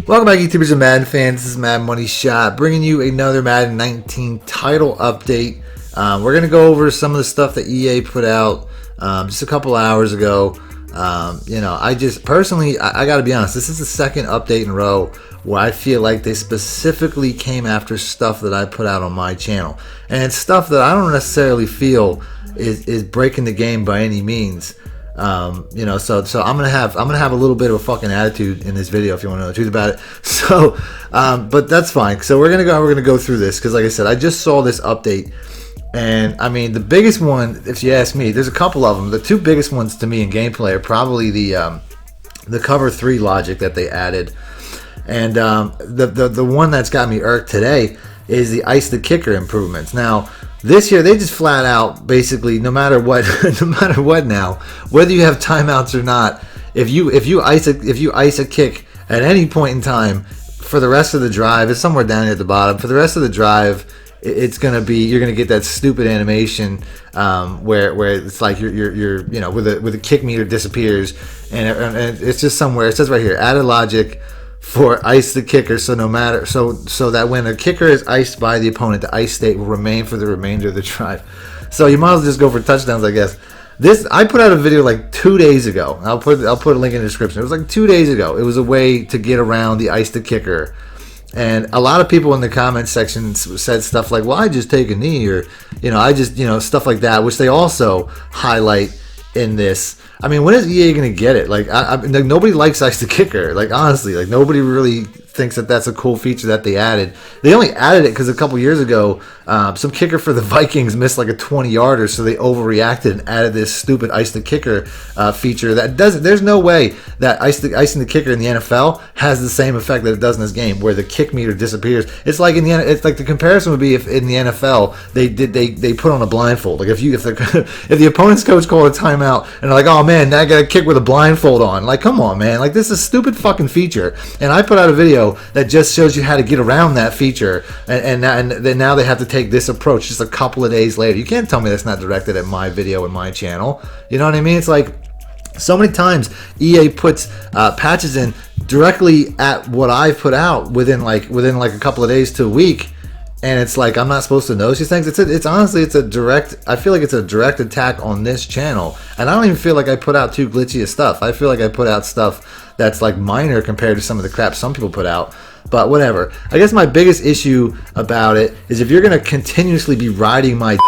Welcome back, YouTubers and Madden fans. This is MADDENMONEYSHOT bringing you another Madden 19 title update. We're going to go over some of the stuff that EA put out just a couple hours ago. I just personally, I got to be honest, this is the second update in a row where I feel like they specifically came after stuff that I put out on my channel. And it's stuff that I don't necessarily feel is breaking the game by any means. So I'm gonna have a little bit of a fucking attitude in this video if you want to know the truth about it. So, but that's fine. So we're gonna go through this because, like I said, I just saw this update, and I mean the biggest one, if you ask me, there's a couple of them. The two biggest ones to me in gameplay are probably the cover 3 logic that they added, and the one that's got me irked today is the ice the kicker improvements. Now, this year they just flat out basically no matter what now, whether you have timeouts or not, if you ice a kick at any point in time for the rest of the drive, it's somewhere down here at the bottom. For the rest of the drive, it's gonna be, you're gonna get that stupid animation where it's like you're where the kick meter disappears, and it's just somewhere. It says right here, added logic for ice the kicker, so that when a kicker is iced by the opponent, the ice state will remain for the remainder of the drive. So you might as well just go for touchdowns, I guess. This, I put out a video like 2 days ago. I'll put a link in the description. It was like 2 days ago. It was a way to get around the ice the kicker, and a lot of people in the comment section said stuff like, "Well, I just take a knee," or I just stuff like that, which they also highlight in this. I mean, when is EA gonna get it? Like, nobody likes ice the kicker. Like, honestly, like nobody really thinks that that's a cool feature that they added. They only added it because a couple years ago, some kicker for the Vikings missed like a 20-yarder, so they overreacted and added this stupid ice the kicker feature that doesn't. There's no way that icing the kicker in the NFL has the same effect that it does in this game, where the kick meter disappears. It's like it's like the comparison would be if in the NFL they put on a blindfold. Like if the opponent's coach called a timeout and they're like, "Oh man, now I got a kick with a blindfold on." Like, come on, man. Like, this is a stupid fucking feature. And I put out a video that just shows you how to get around that feature, and then now they have to take this approach just a couple of days later. You can't tell me that's not directed at my video and my channel. You know what I mean? It's like, so many times EA puts patches in directly at what I've put out within like a couple of days to a week, and it's like I'm not supposed to know these things. It's honestly, it's a direct. I feel like it's a direct attack on this channel, and I don't even feel like I put out too glitchy of stuff. I feel like I put out stuff that's like minor compared to some of the crap some people put out. But whatever. I guess my biggest issue about it is if you're gonna continuously be riding my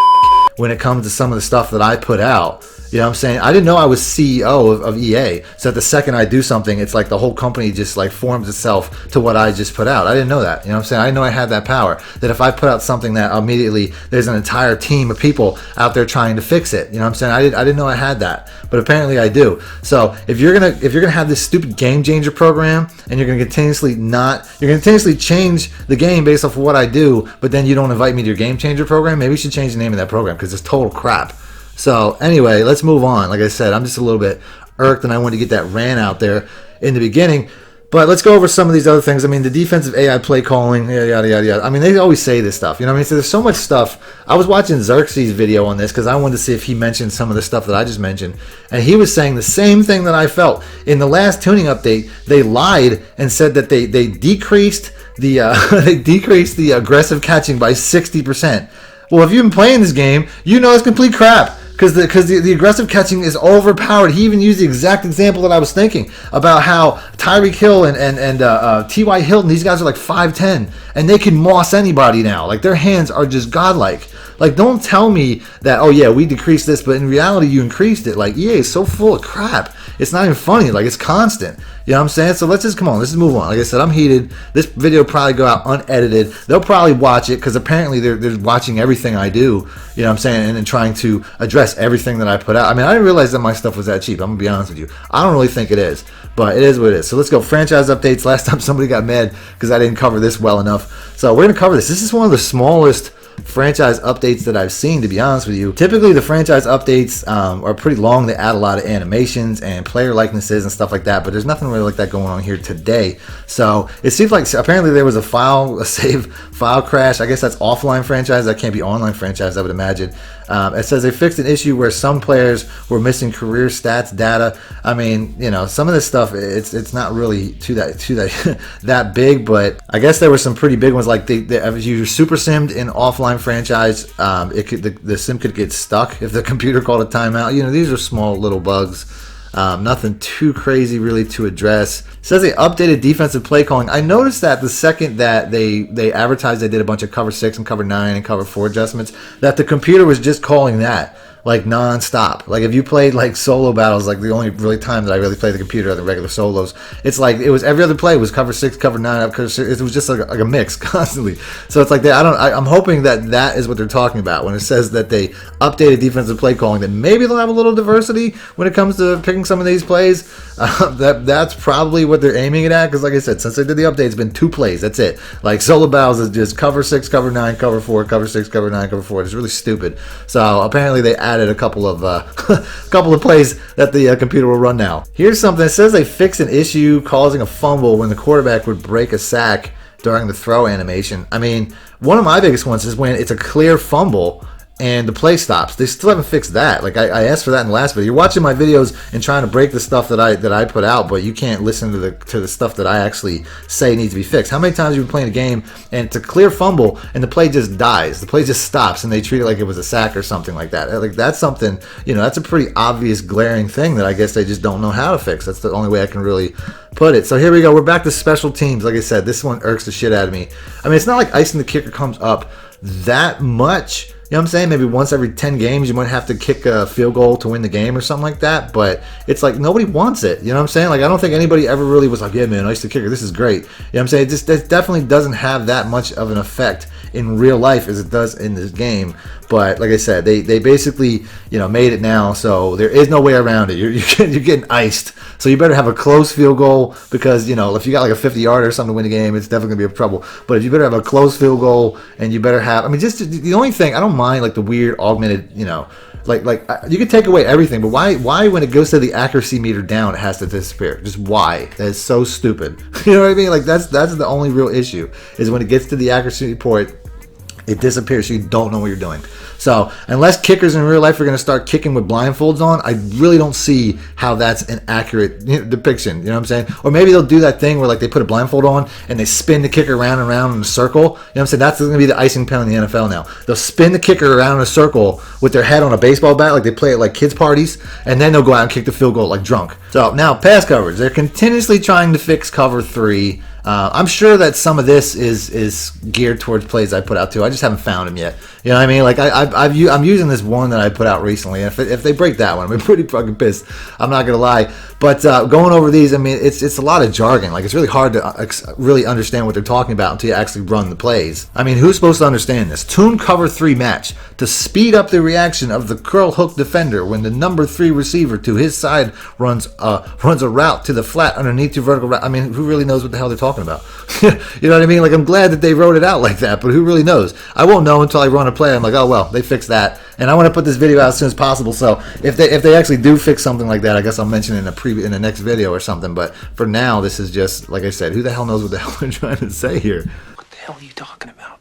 when it comes to some of the stuff that I put out. You know what I'm saying? I didn't know I was CEO of EA. So the second I do something, it's like the whole company just like forms itself to what I just put out. I didn't know that. You know what I'm saying? I didn't know I had that power. That if I put out something, that immediately there's an entire team of people out there trying to fix it. You know what I'm saying? I didn't know I had that, but apparently I do. So if you're gonna have this stupid game changer program, and you're gonna continuously change the game based off of what I do, but then you don't invite me to your game changer program, maybe you should change the name of that program because it's total crap. So anyway, let's move on. Like I said, I'm just a little bit irked, and I wanted to get that rant out there in the beginning. But let's go over some of these other things. I mean, the defensive AI play calling, yada, yada, yada. I mean, they always say this stuff. You know what I mean? So there's so much stuff. I was watching Xerxes' video on this because I wanted to see if he mentioned some of the stuff that I just mentioned. And he was saying the same thing that I felt. In the last tuning update, they lied and said that they decreased the the aggressive catching by 60%. Well, if you've been playing this game, you know it's complete crap. Because the aggressive catching is overpowered. He even used the exact example that I was thinking about, how Tyreek Hill and T.Y. Hilton, these guys are like 5'10", and they can moss anybody now. Like, their hands are just godlike. Like, don't tell me that, oh yeah, we decreased this, but in reality you increased it. Like, EA is so full of crap. It's not even funny. Like, it's constant. You know what I'm saying? So let's just move on. Like I said, I'm heated. This video will probably go out unedited. They'll probably watch it because apparently they're watching everything I do. You know what I'm saying? And trying to address everything that I put out. I mean, I didn't realize that my stuff was that cheap. I'm going to be honest with you. I don't really think it is, but it is what it is. So let's go. Franchise updates. Last time somebody got mad because I didn't cover this well enough. So we're going to cover this. This is one of the smallest franchise updates that I've seen, to be honest with you. Typically the franchise updates are pretty long. They add a lot of animations and player likenesses and stuff like that, but there's nothing really like that going on here today. So it seems like apparently there was a save file crash. I guess that's offline franchise. That can't be online franchise, I would imagine. It says they fixed an issue where some players were missing career stats data. I mean, you know, some of this stuff, it's not really too that that big, but I guess there were some pretty big ones. Like if you super simmed in offline franchise, the sim could get stuck if the computer called a timeout. You know, these are small little bugs. Nothing too crazy really to address. It says they updated defensive play calling. I noticed that the second that they advertised they did a bunch of cover 6 and cover 9 and cover 4 adjustments, that the computer was just calling that like non-stop. Like if you played like solo battles, like the only really time that I really played the computer are the regular solos, it's like it was every other play was cover 6, cover 9, it was just like a mix constantly. So it's like I'm hoping that is what they're talking about when it says that they updated defensive play calling, that maybe they'll have a little diversity when it comes to picking some of these plays. That's probably what they're aiming it at, because like I said, since they did the update, it's been 2 plays, that's it. Like solo battles is just cover 6, cover 9, cover 4, cover 6, cover 9, cover 4. It's really stupid. So apparently they added a couple of plays that the computer will run now. Here's something. It says they fixed an issue causing a fumble when the quarterback would break a sack during the throw animation. I mean, one of my biggest ones is when it's a clear fumble and the play stops. They still haven't fixed that. Like I asked for that in the last video. You're watching my videos and trying to break the stuff that I put out, but you can't listen to the stuff that I actually say needs to be fixed. How many times have you been playing a game and it's a clear fumble and the play just dies? The play just stops and they treat it like it was a sack or something like that. Like that's something, you know, that's a pretty obvious glaring thing that I guess they just don't know how to fix. That's the only way I can really put it. So here we go. We're back to special teams. Like I said, this one irks the shit out of me. I mean, it's not like icing the kicker comes up that much. You know what I'm saying? Maybe once every 10 games you might have to kick a field goal to win the game or something like that, but it's like nobody wants it. You know what I'm saying? Like I don't think anybody ever really was like, yeah man, ice the kicker, this is great. You know what I'm saying? It definitely doesn't have that much of an effect in real life as it does in this game. But like I said, they basically, you know, made it now, so there is no way around it. You're getting iced. So you better have a close field goal, because, you know, if you got like a 50-yarder or something to win the game, it's definitely going to be a trouble. But if you better have a close field goal, and you better have, I mean, just the only thing, I don't mind like the weird augmented, you know, like you can take away everything, but why when it goes to the accuracy meter down, it has to disappear? Just why? That is so stupid. You know what I mean? Like that's the only real issue, is when it gets to the accuracy port, it disappears, so you don't know what you're doing. So unless kickers in real life are going to start kicking with blindfolds on, I really don't see how that's an accurate depiction. You know what I'm saying? Or maybe they'll do that thing where like they put a blindfold on and they spin the kicker around and around in a circle. You know what I'm saying? That's going to be the icing penalty in the NFL now. They'll spin the kicker around in a circle with their head on a baseball bat, like they play at like kids' parties, and then they'll go out and kick the field goal like drunk. So now pass coverage. They're continuously trying to fix cover 3. I'm sure that some of this is geared towards plays I put out too. I just haven't found them yet. You know what I mean? Like I'm using this one that I put out recently. If they break that one, I'm pretty fucking pissed. I'm not gonna lie. But going over these, I mean, it's a lot of jargon. Like it's really hard to really understand what they're talking about until you actually run the plays. I mean, who's supposed to understand this? Tune cover 3 match to speed up the reaction of the curl hook defender when the number 3 receiver to his side runs a route to the flat underneath your vertical route. I mean, who really knows what the hell they're talking about? You know what I mean? Like, I'm glad that they wrote it out like that, but who really knows? I won't know until I run a play. I'm like, oh well, they fixed that, and I want to put this video out as soon as possible. So if they actually do fix something like that, I guess I'll mention it in the next video or something. But for now, this is just, like I said, who the hell knows what the hell they're trying to say here? What the hell are you talking about?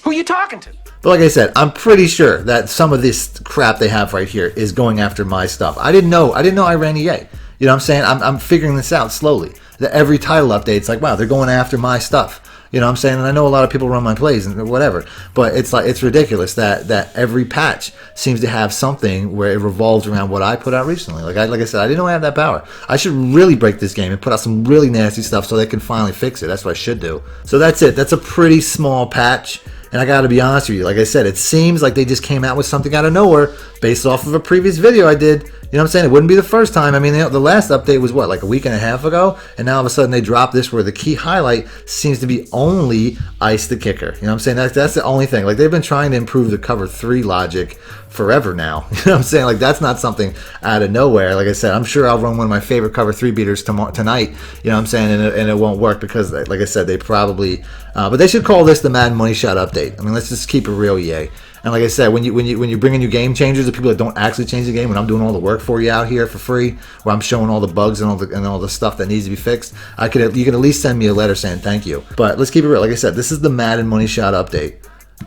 Who are you talking to? But like I said, I'm pretty sure that some of this crap they have right here is going after my stuff. I didn't know I ran EA. You know what I'm saying? I'm figuring this out slowly. That every title update's like, wow, they're going after my stuff. You know what I'm saying? And I know a lot of people run my plays and whatever, but it's like, it's ridiculous that every patch seems to have something where it revolves around what I put out recently. Like I said, I didn't know I had that power. I should really break this game and put out some really nasty stuff so they can finally fix it. That's what I should do. So that's it. That's a pretty small patch. And I got to be honest with you, like I said, it seems like they just came out with something out of nowhere based off of a previous video I did. You know what I'm saying? It wouldn't be the first time. I mean, the last update was what, like a week and a half ago? And now all of a sudden they dropped this where the key highlight seems to be only ice the kicker. You know what I'm saying? That's the only thing. Like, they've been trying to improve the cover 3 logic forever now. You know what I'm saying? Like, that's not something out of nowhere. Like I said, I'm sure I'll run one of my favorite cover 3 beaters tonight. You know what I'm saying? And it won't work because, like I said, they probably... but they should call this the Madden Money Shot update. I mean, let's just keep it real, EA. And like I said, when you bring in new game changers, the people that don't actually change the game, when I'm doing all the work for you out here for free, where I'm showing all the bugs and all the stuff that needs to be fixed, you can at least send me a letter saying thank you. But let's keep it real. Like I said, this is the Madden Money Shot update.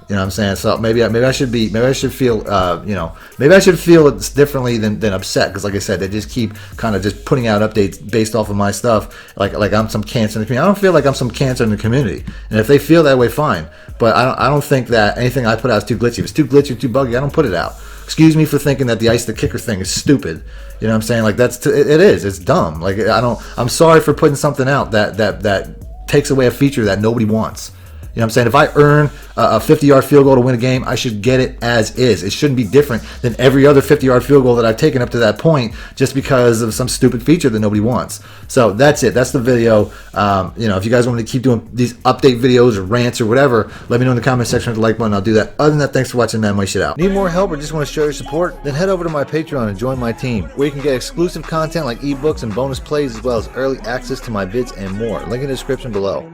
You know what I'm saying? So maybe I should feel maybe I should feel it differently than upset, because like I said, they just keep kind of just putting out updates based off of my stuff, like I'm some cancer in the community. I don't feel like I'm some cancer in the community, and if they feel that way, fine. But I don't think that anything I put out is too glitchy. If it's too glitchy or too buggy, I don't put it out. Excuse me for thinking that the ice the kicker thing is stupid. You know what I'm saying? Like it is. It's dumb. Like I'm sorry for putting something out that takes away a feature that nobody wants. You know what I'm saying? If I earn a 50-yard field goal to win a game, I should get it as is. It shouldn't be different than every other 50-yard field goal that I've taken up to that point just because of some stupid feature that nobody wants. So that's it. That's the video. If you guys want me to keep doing these update videos or rants or whatever, let me know in the comment section with the like button. I'll do that. Other than that, thanks for watching Madden Money Shit Out. Need more help or just want to show your support? Then head over to my Patreon and join my team, where you can get exclusive content like ebooks and bonus plays, as well as early access to my vids and more. Link in the description below.